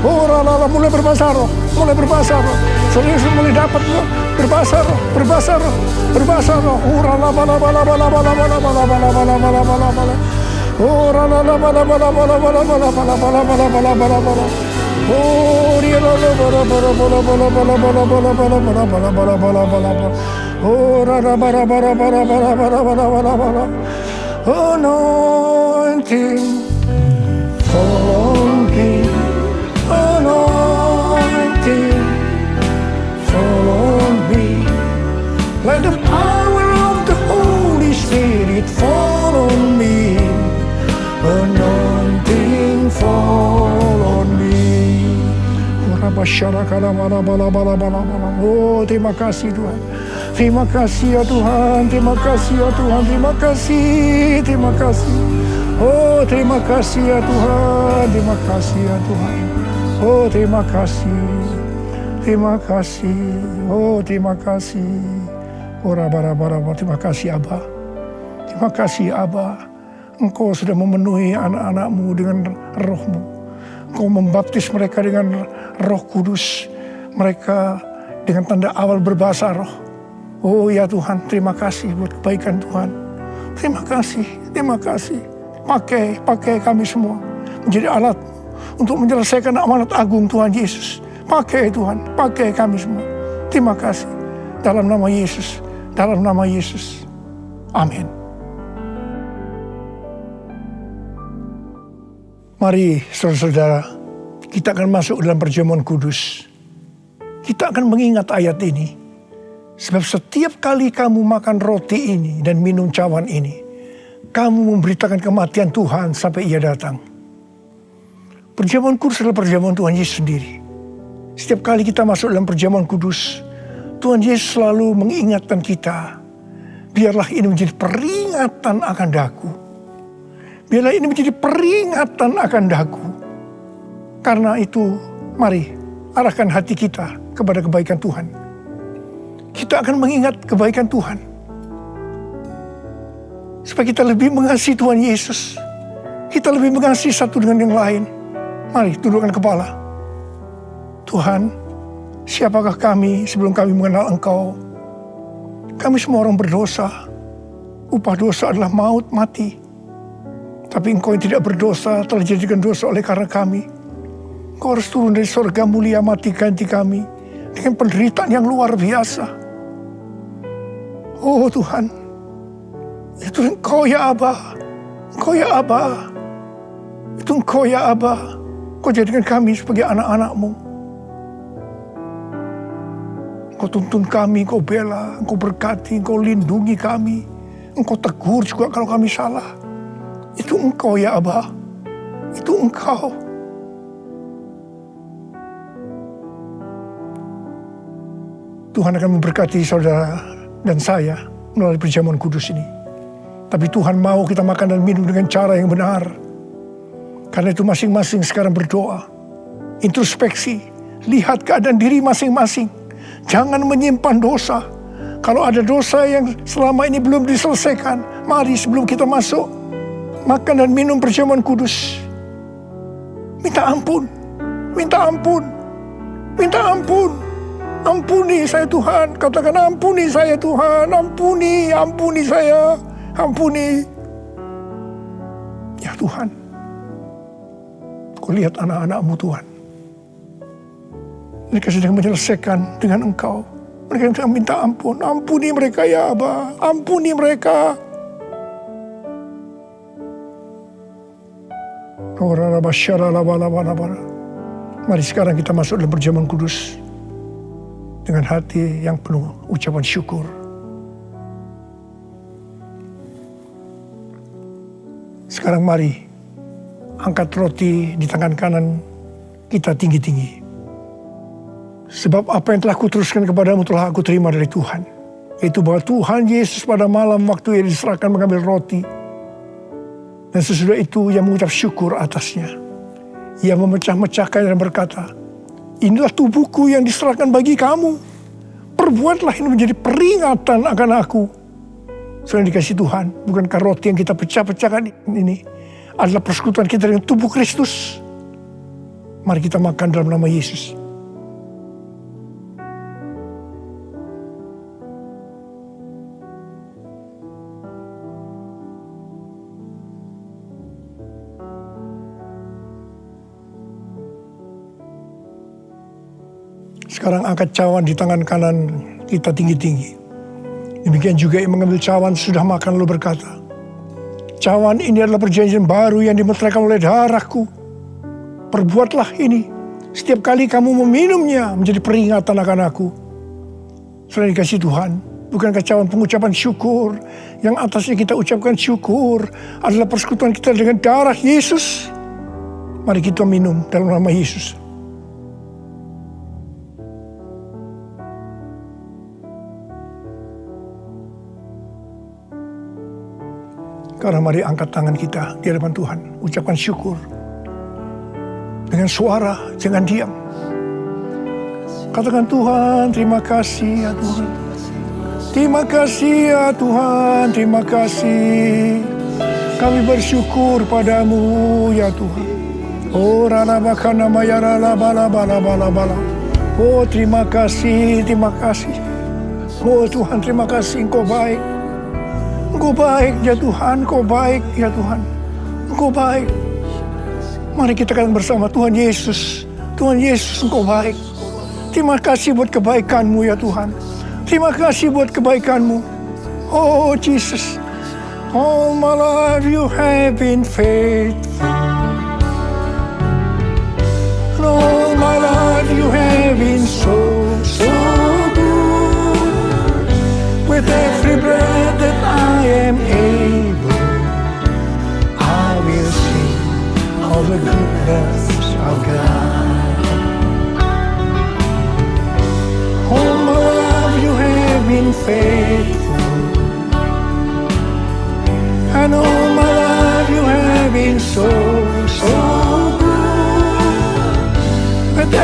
Ora la mulai berbahasa roh. Saudara mulai dapat berbahasa roh. Ora la bala. Ora la bala. Oh dia la bala. Ora la bala. Anointing, fall on me. Anointing, fall on me. Let the power of the Holy Spirit fall on me. Anointing, fall on me. Oh, terima kasih Tuhan. Terima kasih ya Tuhan. Terima kasih ya Tuhan. Terima kasih. Oh, terima kasih ya Tuhan. Terima kasih ya Tuhan. Oh, terima kasih. Oh, terima kasih. Oh, terima kasih Abba. Terima kasih Abba. Engkau sudah memenuhi anak-anak-Mu dengan Roh-Mu. Engkau membaptis mereka dengan Roh Kudus. Mereka dengan tanda awal berbahasa roh. Oh ya Tuhan, terima kasih buat kebaikan Tuhan. Terima kasih. Pakai kami semua menjadi alat untuk menyelesaikan amanat agung Tuhan Yesus. Pakai Tuhan, pakai kami semua. Terima kasih. Dalam nama Yesus. Amin. Mari saudara-saudara, kita akan masuk dalam perjamuan kudus. Kita akan mengingat ayat ini. Sebab setiap kali kamu makan roti ini dan minum cawan ini, kamu memberitakan kematian Tuhan sampai Ia datang. Perjamuan kudus adalah perjamuan Tuhan Yesus sendiri. Setiap kali kita masuk dalam perjamuan kudus, Tuhan Yesus selalu mengingatkan kita, biarlah ini menjadi peringatan akan daku. Biarlah ini menjadi peringatan akan daku. Karena itu Mari, arahkan hati kita kepada kebaikan Tuhan. Kita akan mengingat kebaikan Tuhan. Supaya kita lebih mengasihi Tuhan Yesus. Kita lebih mengasihi satu dengan yang lain. Mari, tundukkan kepala. Tuhan, siapakah kami sebelum kami mengenal Engkau? Kami semua orang berdosa. Upah dosa adalah maut, mati. Tapi Engkau yang tidak berdosa telah dijadikan dosa oleh karena kami. Engkau harus turun dari surga mulia, mati ganti kami dengan penderitaan yang luar biasa. Oh Tuhan, itu Engkau ya Aba. Engkau ya Aba. Itu Engkau ya Aba. Engkau jadikan kami sebagai anak-anak-Mu. Engkau tuntun kami, Engkau bela, Engkau berkati, Engkau lindungi kami. Engkau tegur juga kalau kami salah. Itu Engkau ya Aba. Itu Engkau. Tuhan akan memberkati saudara dan saya melalui perjamuan kudus ini. Tapi Tuhan mau kita makan dan minum dengan cara yang benar. Karena itu masing-masing sekarang berdoa. Introspeksi. Lihat keadaan diri masing-masing. Jangan menyimpan dosa. Kalau ada dosa yang selama ini belum diselesaikan, mari sebelum kita masuk makan dan minum perjamuan kudus, minta ampun, minta ampun, minta ampun. Ampuni saya Tuhan, katakan ampuni saya Tuhan, ampuni, ampuni saya, ampuni. Ya Tuhan, Kau lihat anak-anak-Mu Tuhan. Mereka sedang menyelesaikan dengan Engkau. Mereka sedang minta ampun, ampuni mereka ya Aba, ampuni mereka. Mari sekarang kita masuk dalam perjamuan kudus dengan hati yang penuh ucapan syukur. Sekarang mari angkat roti di tangan kanan kita tinggi-tinggi. Sebab apa yang telah kuteruskan kepadamu telah aku terima dari Tuhan. Yaitu bahwa Tuhan Yesus pada malam waktu ia diserahkan mengambil roti. Dan sesudah itu ia mengucap syukur atasnya. Ia memecah-mecahkan dan berkata, inilah tubuhku yang diserahkan bagi kamu. Perbuatlah ini menjadi peringatan akan aku. Selain dikasih Tuhan, bukankah roti yang kita pecah-pecahkan ini adalah persekutuan kita dengan tubuh Kristus? Mari kita makan dalam nama Yesus. Sekarang angkat cawan di tangan kanan kita tinggi-tinggi. Demikian juga yang mengambil cawan sudah makan lalu berkata, cawan ini adalah perjanjian baru yang dimeteraikan oleh darahku. Perbuatlah ini setiap kali kamu meminumnya menjadi peringatan akan aku. Selain dikasih Tuhan, bukankah cawan pengucapan syukur yang atasnya kita ucapkan syukur adalah persekutuan kita dengan darah Yesus? Mari kita minum dalam nama Yesus. Karena mari angkat tangan kita di hadapan Tuhan. Ucapkan syukur. Dengan suara, jangan diam. Katakan Tuhan, terima kasih ya Tuhan. Terima kasih ya Tuhan, terima kasih. Kami bersyukur padamu ya Tuhan. Oh rana bakana mayara la bala bala bala bala. Oh terima kasih, terima kasih. Oh Tuhan, terima kasih, Engkau baik. Engkau baik ya Tuhan, Engkau baik ya Tuhan. Engkau baik. Mari kita katakan bersama, Tuhan Yesus. Tuhan Yesus, Engkau baik. Terima kasih buat kebaikan-Mu ya Tuhan. Terima kasih buat kebaikan-Mu. Oh Jesus. All my life you have been faithful. And all my life you have been so good. With every breath that I am able, I will sing all the goodness of God. All my life you have been faithful, and all my life you have been so good. With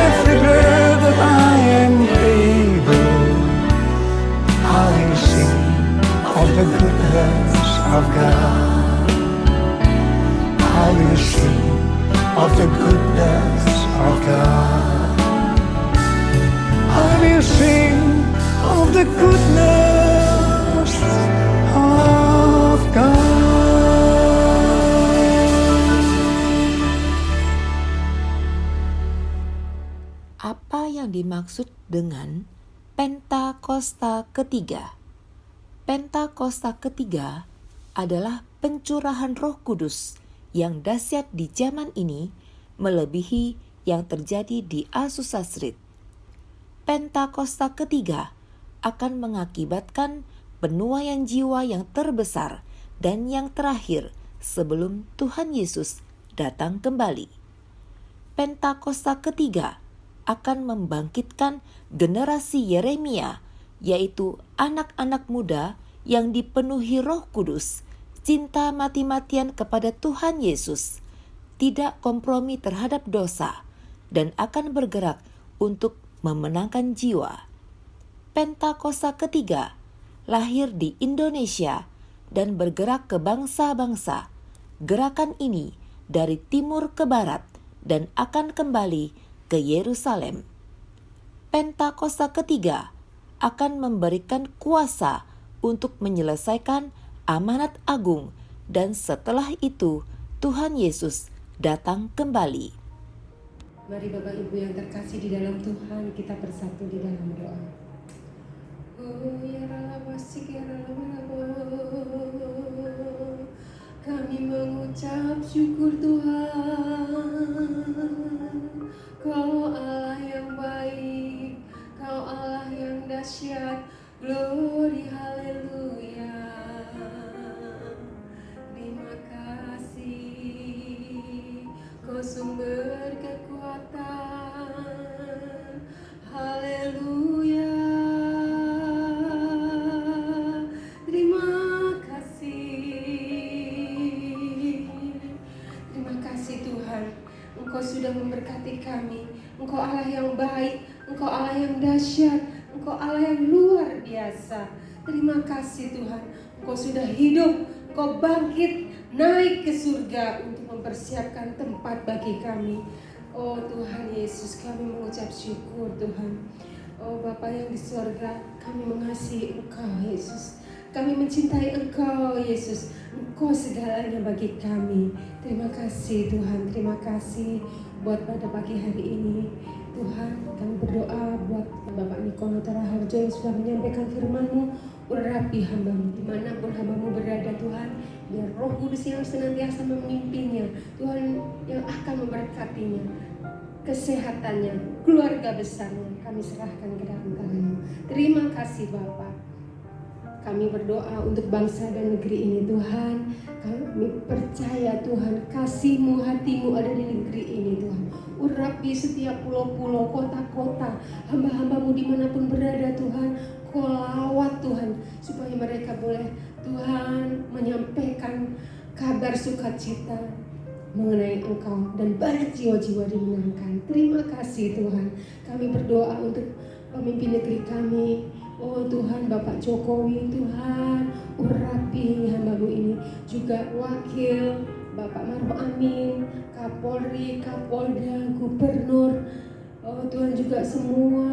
of God. I will sing of the goodness of God. Apa yang dimaksud dengan Pentakosta ketiga? Pentakosta ketiga adalah pencurahan Roh Kudus yang dahsyat di zaman ini, melebihi yang terjadi di Azusa Street. Pentakosta ketiga akan mengakibatkan penuaian jiwa yang terbesar dan yang terakhir sebelum Tuhan Yesus datang kembali. Pentakosta ketiga akan membangkitkan generasi Yeremia, yaitu anak-anak muda yang dipenuhi Roh Kudus, cinta mati-matian kepada Tuhan Yesus, tidak kompromi terhadap dosa, dan akan bergerak untuk memenangkan jiwa. Pentakosta ketiga lahir di Indonesia dan bergerak ke bangsa-bangsa. Gerakan ini dari timur ke barat dan akan kembali ke Yerusalem. Pentakosta ketiga akan memberikan kuasa untuk menyelesaikan amanat agung, dan setelah itu Tuhan Yesus datang kembali. Mari Bapak Ibu yang terkasih di dalam Tuhan, kita bersatu di dalam doa. Kami mengucap syukur Tuhan. Kau Allah yang baik, Kau Allah yang dahsyat. Glory haleluya. Terima kasih, Kau sumber kekuatan. Haleluya. Terima kasih. Terima kasih Tuhan. Engkau sudah memberkati kami. Engkau Allah yang baik, Engkau Allah yang dahsyat, Engkau Allah yang luar biasa. Terima kasih Tuhan. Engkau sudah hidup, Engkau bangkit, naik ke surga untuk mempersiapkan tempat bagi kami. Oh Tuhan Yesus, kami mengucap syukur Tuhan. Oh Bapa yang di surga, kami mengasihi Engkau Yesus. Kami mencintai Engkau Yesus. Engkau segalanya bagi kami. Terima kasih Tuhan, terima kasih buat pada pagi hari ini. Tuhan, kami berdoa buat Bapak Nikono Taraharjo yang sudah menyampaikan firman-Mu. Urapi hamba-Mu dimanapun hamba-Mu berada Tuhan. Biar Roh Kudus yang senantiasa memimpinnya, Tuhan yang akan memberkatinya, kesehatannya, keluarga besarnya, kami serahkan ke dalam tangan-Mu. Terima kasih Bapak. Kami berdoa untuk bangsa dan negeri ini Tuhan. Kami percaya Tuhan, kasih-Mu, hati-Mu ada di negeri ini Tuhan. Urapi setiap pulau-pulau, kota-kota, hamba-hamba-Mu dimanapun berada Tuhan. Kau lawat Tuhan, supaya mereka boleh Tuhan menyampaikan kabar sukacita mengenai Engkau, dan banyak jiwa-jiwa dimenangkan. Terima kasih Tuhan. Kami berdoa untuk pemimpin negeri kami. Oh Tuhan, Bapak Jokowi, Tuhan, urapi hamba-Mu ini. Juga wakil Bapak Maruf Amin, Kapolri, Kapolda, Gubernur. Oh Tuhan, juga semua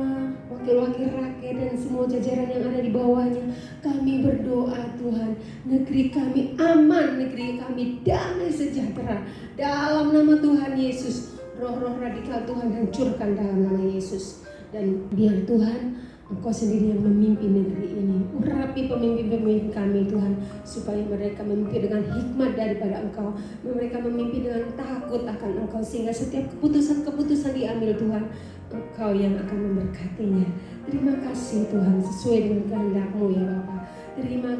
wakil-wakil rakyat dan semua jajaran yang ada di bawahnya. Kami berdoa Tuhan, negeri kami aman, negeri kami damai sejahtera. Dalam nama Tuhan Yesus, roh-roh radikal Tuhan hancurkan dalam nama Yesus. Dan biar Tuhan, Engkau sendiri yang memimpin negeri ini. Urapi pemimpin-pemimpin kami Tuhan, supaya mereka memimpin dengan hikmat daripada Engkau. Mereka memimpin dengan takut akan Engkau, sehingga setiap keputusan-keputusan diambil Tuhan, Engkau yang akan memberkatinya. Terima kasih Tuhan, sesuai dengan kehendak-Mu ya Bapa. Terima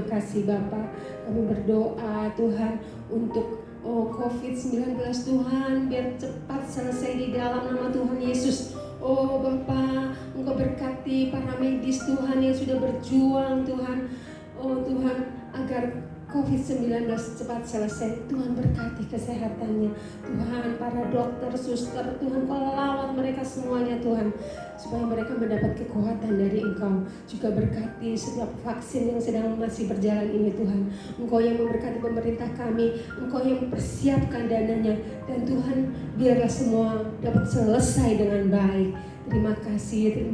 kasih Bapa. Kami berdoa Tuhan untuk COVID-19 Tuhan, biar cepat selesai di dalam nama Tuhan Yesus. Oh Bapa, Engkau berkati para medis Tuhan yang sudah berjuang Tuhan. Oh Tuhan, agar COVID-19 cepat selesai. Tuhan berkati kesehatannya. Tuhan, para dokter, suster, Tuhan Kau lawat mereka semuanya Tuhan, supaya mereka mendapat kekuatan dari Engkau. Juga berkati setiap vaksin yang sedang masih berjalan ini Tuhan. Engkau yang memberkati pemerintah kami, Engkau yang mempersiapkan dananya. Dan Tuhan, biarlah semua dapat selesai dengan baik. Terima kasih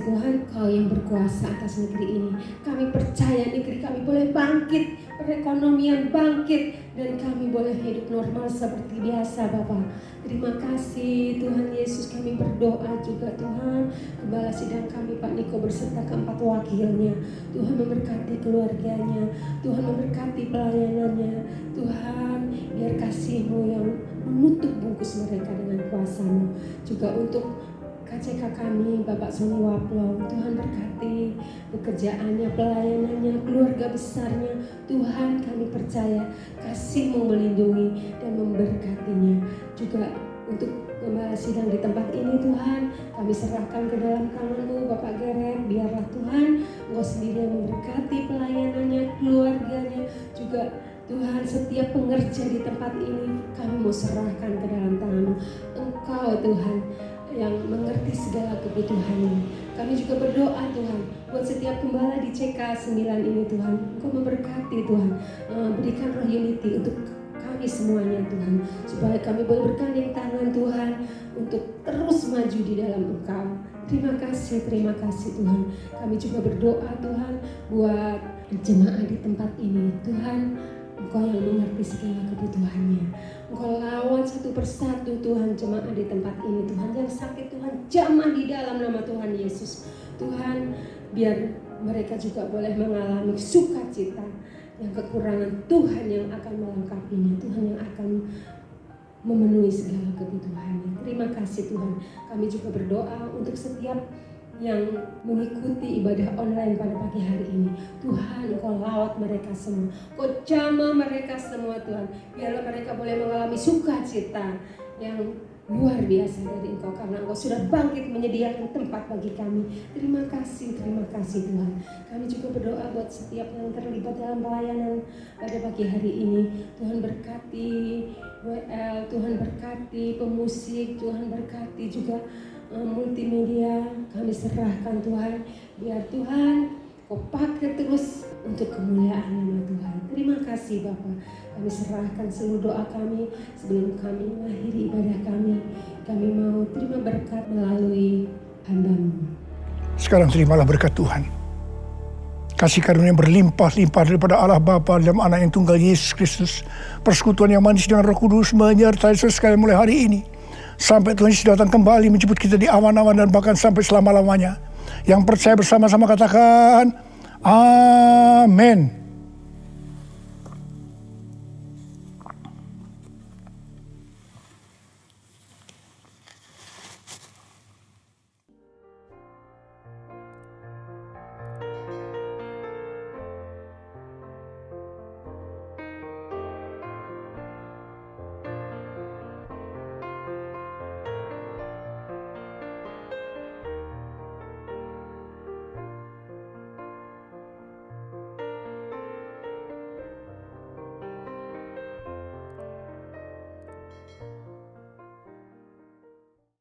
Tuhan, Kau yang berkuasa atas negeri ini. Kami percaya negeri kami boleh bangkit, perekonomian bangkit, dan kami boleh hidup normal seperti biasa Bapa. Terima kasih Tuhan Yesus, kami berdoa juga Tuhan. Gembala sidang kami Pak Niko berserta keempat wakilnya. Tuhan memberkati keluarganya, Tuhan memberkati pelayanannya. Tuhan, biar kasih-Mu yang menutup bungkus mereka dengan kuasa-Mu. Juga untuk KCK kami, Bapak Sony Waplo, Tuhan berkati pekerjaannya, pelayanannya, keluarga besarnya. Tuhan, kami percaya kasih-Mu melindungi dan memberkatinya. Juga untuk gembala sidang di tempat ini Tuhan, kami serahkan ke dalam tangan-Mu Bapak Geret. Biarlah Tuhan, Engkau sendiri yang memberkati pelayanannya, keluarganya. Juga Tuhan, setiap pengerja di tempat ini kami mau serahkan ke dalam tangan-Mu. Engkau Tuhan yang mengerti segala kebutuhannya. Kami juga berdoa Tuhan buat setiap gembala di CK 9 ini Tuhan. Engkau memberkati Tuhan, berikan roh unity untuk kami semuanya Tuhan, supaya kami boleh bergandeng tangan Tuhan untuk terus maju di dalam Engkau. Terima kasih Tuhan. Kami juga berdoa Tuhan buat jemaah di tempat ini Tuhan. Engkau yang mengerti segala kebutuhannya. Engkau lawan satu persatu Tuhan jemaah di tempat ini Tuhan. Yang sakit Tuhan jamah di dalam nama Tuhan Yesus. Tuhan, biar mereka juga boleh mengalami sukacita. Yang kekurangan Tuhan yang akan melengkapinya. Tuhan yang akan memenuhi segala kebutuhannya. Terima kasih Tuhan. Kami juga berdoa untuk setiap yang mengikuti ibadah online pada pagi hari ini. Tuhan, Engkau lawat mereka semua, Engkau jamah mereka semua Tuhan. Biarlah mereka boleh mengalami sukacita yang luar biasa dari Engkau, karena Engkau sudah bangkit menyediakan tempat bagi kami. Terima kasih Tuhan. Kami juga berdoa buat setiap yang terlibat dalam pelayanan pada pagi hari ini. Tuhan berkati WL, Tuhan berkati pemusik, Tuhan berkati juga multimedia. Kami serahkan Tuhan, biar Tuhan Kau pakai terus untuk kemuliaan nama Tuhan. Terima kasih Bapa. Kami serahkan seluruh doa kami sebelum kami mengakhiri ibadah kami. Kami mau terima berkat melalui hamba-Mu. Sekarang terimalah berkat Tuhan. Kasih karunia yang berlimpah-limpah daripada Allah Bapa dalam Anak yang tunggal Yesus Kristus. Persekutuan yang manis dengan Roh Kudus menyertai saudara sekalian mulai hari ini. Sampai Tuhan Yesus datang kembali menjemput kita di awan-awan dan bahkan sampai selama-lamanya. Yang percaya bersama-sama katakan, Amin.